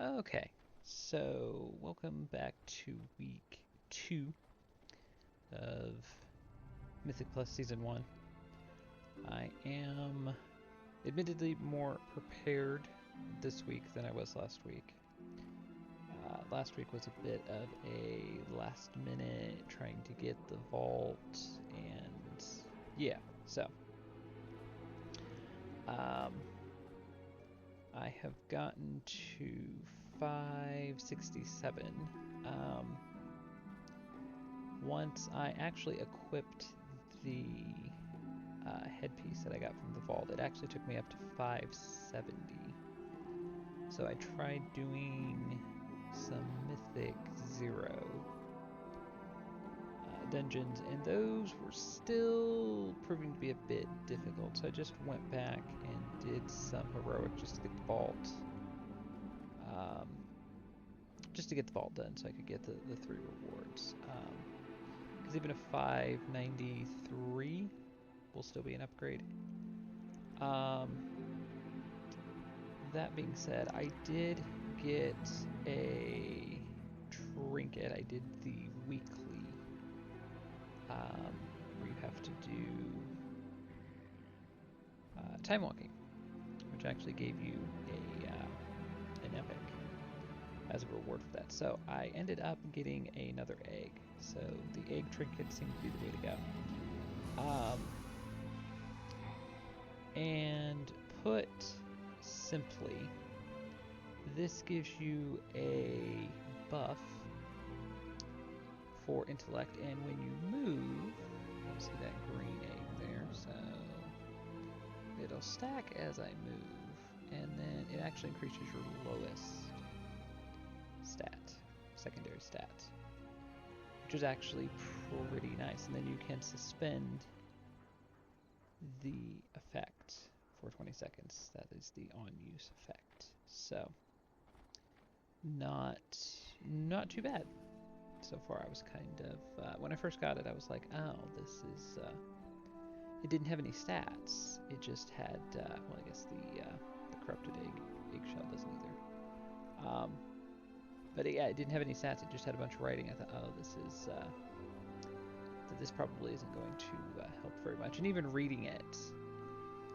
Okay, so welcome back to week 2 of Mythic Plus Season 1. I am admittedly more prepared this week than I was last week. Last week was a bit of a last minute trying to get the vault, and yeah, so um, I have gotten to 567. Once I actually equipped the headpiece that I got from the vault, it actually took me up to 570. So I tried doing some Mythic 0 dungeons, and those were still proving to be a bit difficult. So I just went back and did some heroic just to get the vault. Just to get the vault done so I could get the 3 rewards. Because even a 593 will still be an upgrade. That being said, I did get a trinket. I did the weekly, where you have to do time walking, which actually gave you an epic as a reward for that. So I ended up getting another egg. So the egg trinket seemed to be the way to go. And put simply, this gives you a buff for intellect, and when you move, you see that green egg there, so it'll stack as I move, and then it actually increases your lowest stat, secondary stat, which is actually pretty nice. And then you can suspend the effect for 20 seconds. That is the on-use effect. So not too bad so far. I was kind of when I first got it, I was like, oh, this is it didn't have any stats. It just had well, I guess the corrupted eggshell doesn't either. But yeah, it didn't have any stats. It just had a bunch of writing. I thought, oh, this probably isn't going to help very much. And even reading it,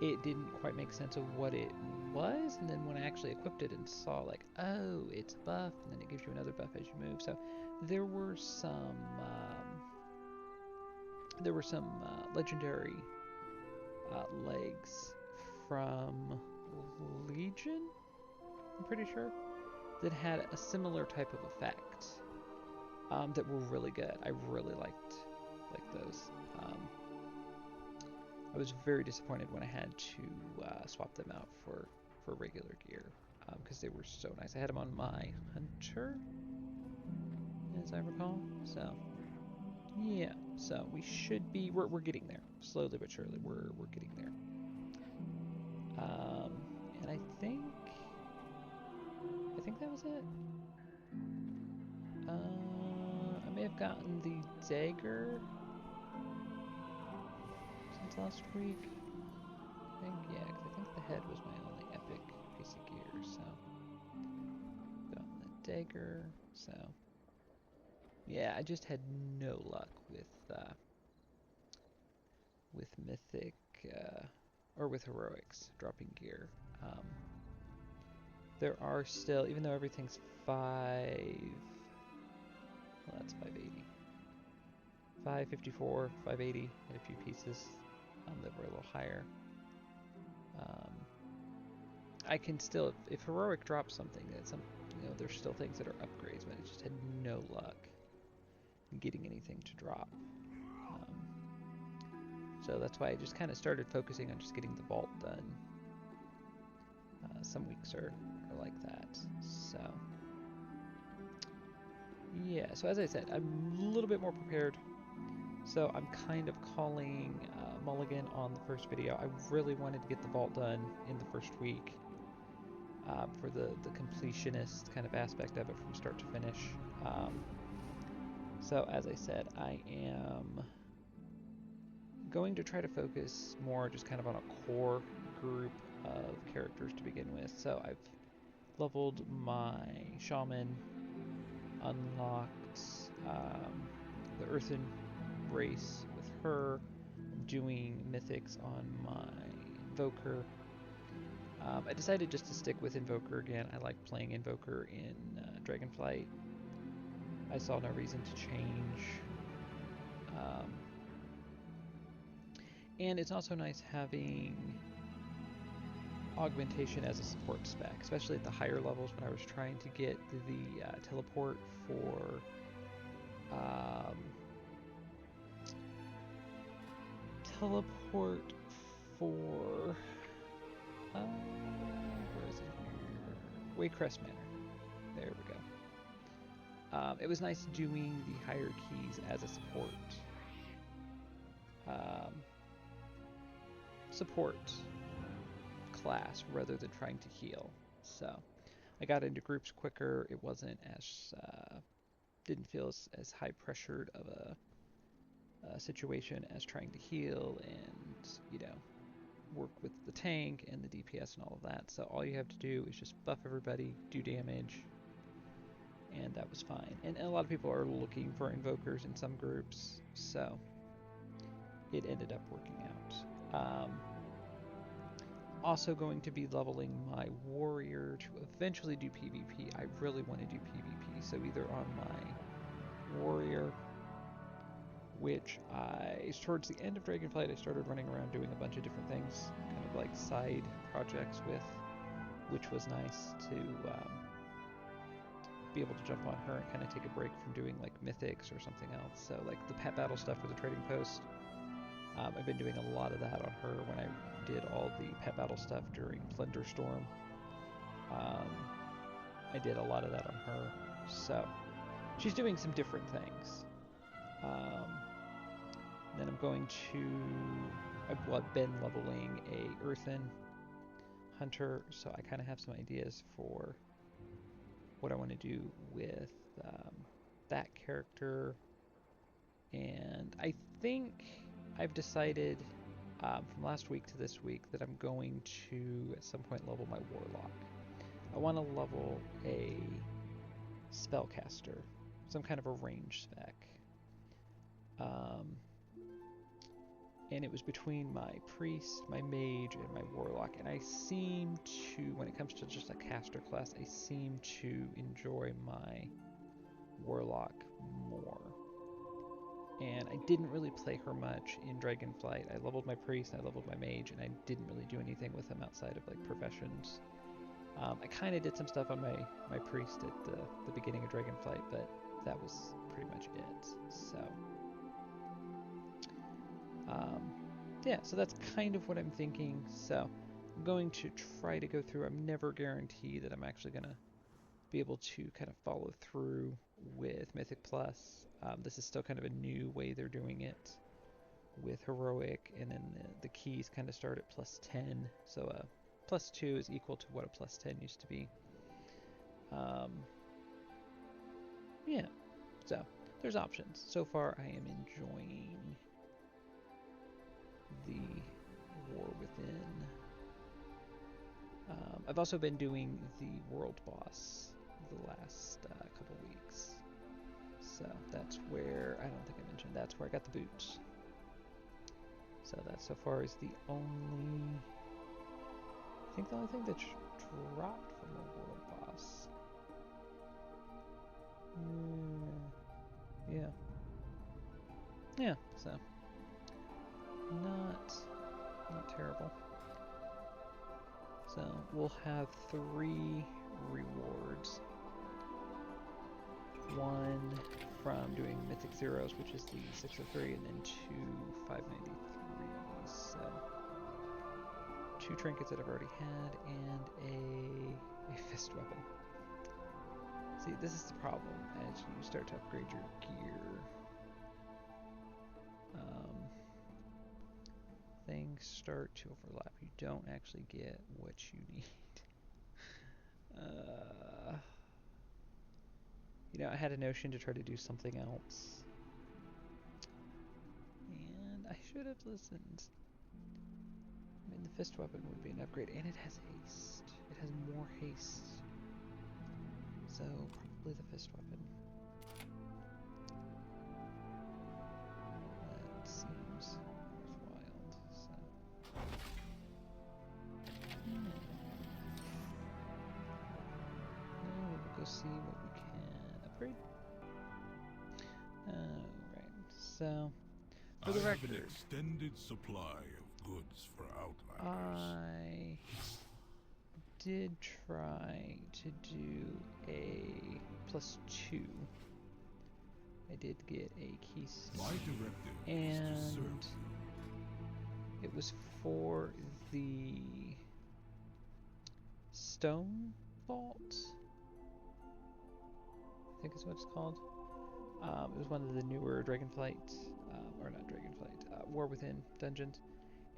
it didn't quite make sense of what it was. And then when I actually equipped it and saw, like, oh, it's a buff, and then it gives you another buff as you move. So there were some legendary legs from Legion, I'm pretty sure, that had a similar type of effect, that were really good. I really liked those. I was very disappointed when I had to swap them out for regular gear, because they were so nice. I had them on my hunter, as I recall. So yeah, so we should be we're getting there, slowly but surely. We're getting there. And I think that was it. I may have gotten the dagger since last week. I think, yeah, because I think the head was my only epic piece of gear, so got the dagger. So yeah, I just had no luck with Mythic, or with heroics dropping gear. There are still, even though everything's 5, well, that's 580. 554, 580, and a few pieces that were a little higher. I can still, if heroic drops something, there's still things that are upgrades, but I just had no luck getting anything to drop. So that's why I just kind of started focusing on just getting the vault done. Some weeks are like that. So yeah, so as I said, I'm a little bit more prepared. So I'm kind of calling mulligan on the first video. I really wanted to get the vault done in the first week, for the completionist kind of aspect of it from start to finish. So as I said, I am going to try to focus more just kind of on a core group of characters to begin with. So leveled my shaman, unlocked the earthen race with her. I'm doing mythics on my Evoker. I decided just to stick with Invoker again. I like playing Invoker in Dragonflight. I saw no reason to change. And it's also nice having augmentation as a support spec, especially at the higher levels when I was trying to get the teleport for where is it here? Waycrest Manor. There we go. It was nice doing the higher keys as a support class rather than trying to heal. So I got into groups quicker. It wasn't as didn't feel as high pressured of a situation as trying to heal and work with the tank and the DPS and all of that. So all you have to do is just buff everybody, do damage, and that was fine. And a lot of people are looking for invokers in some groups, so it ended up working out. Also going to be leveling my warrior to eventually do PvP. I really want to do PvP, so either on my warrior, which towards the end of Dragonflight, I started running around doing a bunch of different things, kind of like side projects with, which was nice to be able to jump on her and kind of take a break from doing like mythics or something else. So like the pet battle stuff with the trading post, I've been doing a lot of that on her when I did all the pet battle stuff during Plunderstorm. I did a lot of that on her. So she's doing some different things. Then I'm going to... I've been leveling a Earthen Hunter, so I kind of have some ideas for what I want to do with that character. And I think I've decided from last week to this week that I'm going to at some point level my Warlock. I want to level a spellcaster, some kind of a range spec. And it was between my priest, my mage, and my warlock. And I seem to, when it comes to just a caster class, I seem to enjoy my warlock more. And I didn't really play her much in Dragonflight. I leveled my priest, I leveled my mage, and I didn't really do anything with them outside of like professions. I kind of did some stuff on my priest at the beginning of Dragonflight, but that was pretty much it. So, yeah, so that's kind of what I'm thinking. So I'm going to try to go through. I'm never guaranteed that I'm actually going to be able to kind of follow through with Mythic Plus. This is still kind of a new way they're doing it with Heroic, and then the keys kind of start at plus 10. So plus 2 is equal to what a plus 10 used to be. Yeah, so there's options. So far I am enjoying the War Within. I've also been doing the World Boss the last couple weeks. So that's where, I don't think I mentioned, that's where I got the boots. So that so far is the only, I think the only thing that's dropped from a World Boss. Yeah. Yeah, so not terrible. So we'll have 3 rewards. One from doing Mythic Zeros, which is the 603, and then 2 593s. So 2 trinkets that I've already had, and a fist weapon. See, this is the problem as you start to upgrade your gear. Things start to overlap. You don't actually get what you need. I had a notion to try to do something else. And I should have listened. I mean, the fist weapon would be an upgrade, and it has haste. It has more haste So, probably the fist weapon. That seems worthwhile, so... Now we'll go see what we can upgrade. Alright, so... For the record, an extended supply of goods for Outlanders. I did try to do a +2. I did get a keystone. My directive and is to serve you. It was for the Stone Vault, I think is what it's called. It was one of the newer Dragonflight, or not Dragonflight, War Within dungeons.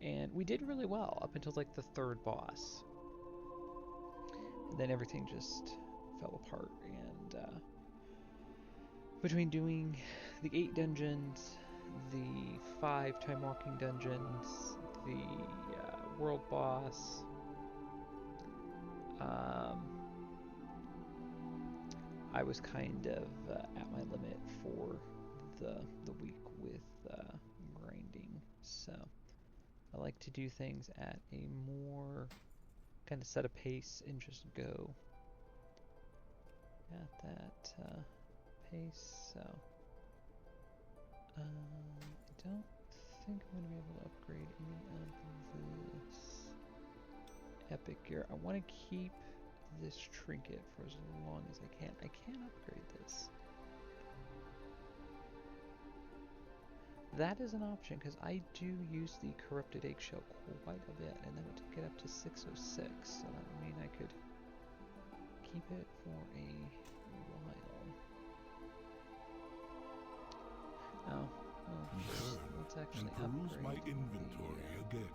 And we did really well up until like the third boss. And then everything just fell apart. And between doing the 8 dungeons, the 5 time walking dungeons, the world boss, I was kind of at my limit for the week with grinding. So I like to do things at a more kind of set a pace and just go at that pace. So I don't think I'm going to be able to upgrade any of this epic gear. I want to keep this trinket for as long as I can. I can upgrade this. That is an option, because I do use the corrupted eggshell quite a bit, and that would take it up to 606, so that would mean I could keep it for a while. Oh, well, let's actually peruse upgrade my inventory again.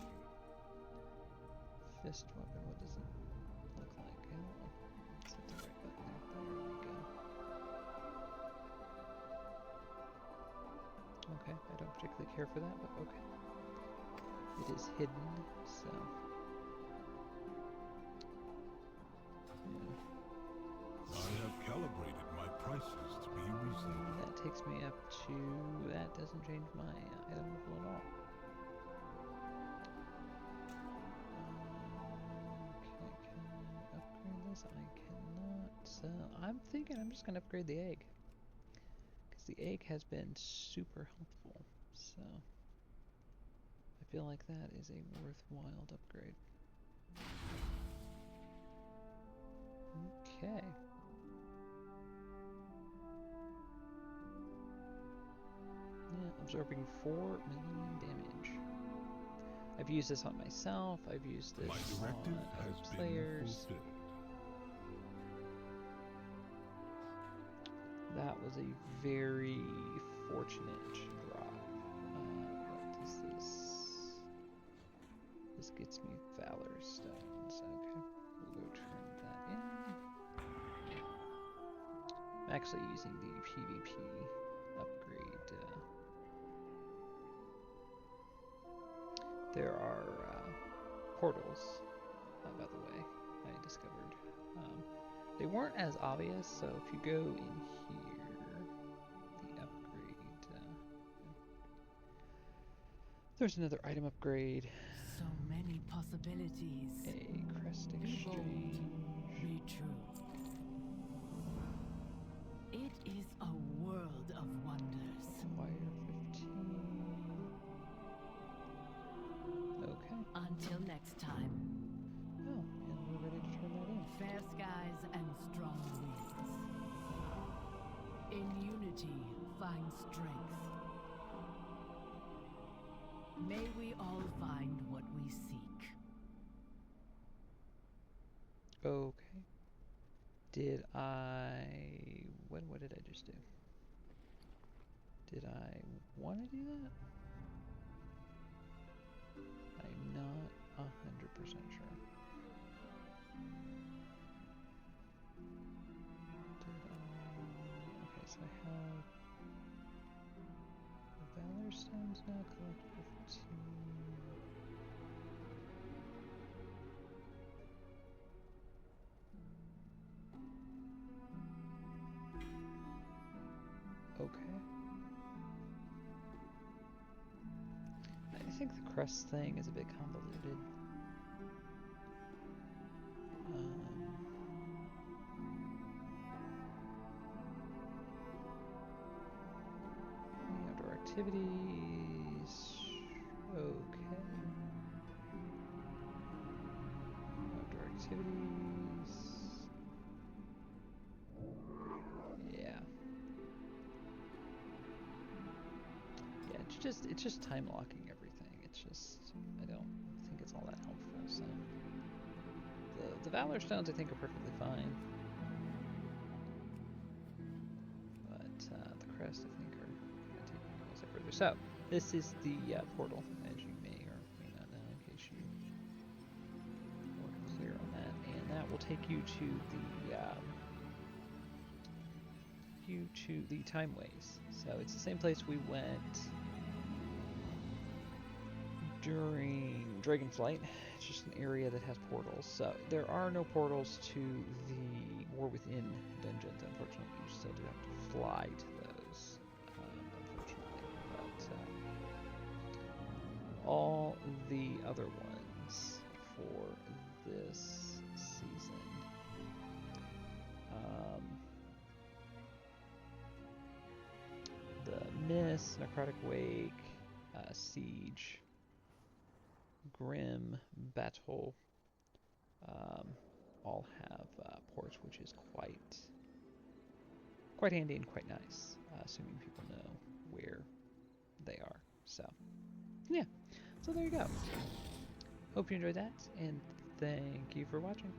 Fist weapon. What does it look like? Oh, let's hit the right button there. There we go. Okay, I don't particularly care for that, but okay. It is hidden, so... I have calibrated my prices to be reasonable. That takes me up to... That doesn't change my item level at all. Okay, can I upgrade this? I cannot. So I'm thinking I'm just going to upgrade the egg. Because the egg has been super helpful. So I feel like that is a worthwhile upgrade. Okay. Yeah, absorbing 4 million damage. I've used this on myself, I've used this on other players. That was a very fortunate drop. What is this? This gets me Valor Stones. Okay, we'll go turn that in. I'm actually using the PvP upgrade. There are portals, by the way, I discovered. They weren't as obvious, so if you go in here, the upgrade, there's another item upgrade. So many possibilities. A crest exchange. Be true. It is a world of wonders. Fire 15. Okay. Until next time. Oh, and we're ready to turn that in. Fair skies and strong winds. In unity, find strength. May we all find what we seek. Okay. Did I... What did I just do? Did I want to do that? I'm not 100% sure. Okay, so I have Valor Stones now, collect 15. okay. I think the crest thing is a bit convoluted. Outdoor activities. Okay. Outdoor activities. Yeah. Yeah, it's just time locking everything. It's just I don't think it's all that helpful. So the Valor Stones I think are perfectly fine, but the crest I think are kind of taking it a step further. So this is the portal, as you may or may not know, in case you weren't clear on that, and that will take you to the time ways. So it's the same place we went during Dragonflight. It's just an area that has portals. So there are no portals to the War Within dungeons, unfortunately. You still do have to fly to those, unfortunately. But all the other ones for this season, the Mist, Necrotic Wake, Siege, Grim, Battle, all have ports, which is quite handy and quite nice, assuming people know where they are. So, yeah. So there you go. Hope you enjoyed that, and thank you for watching.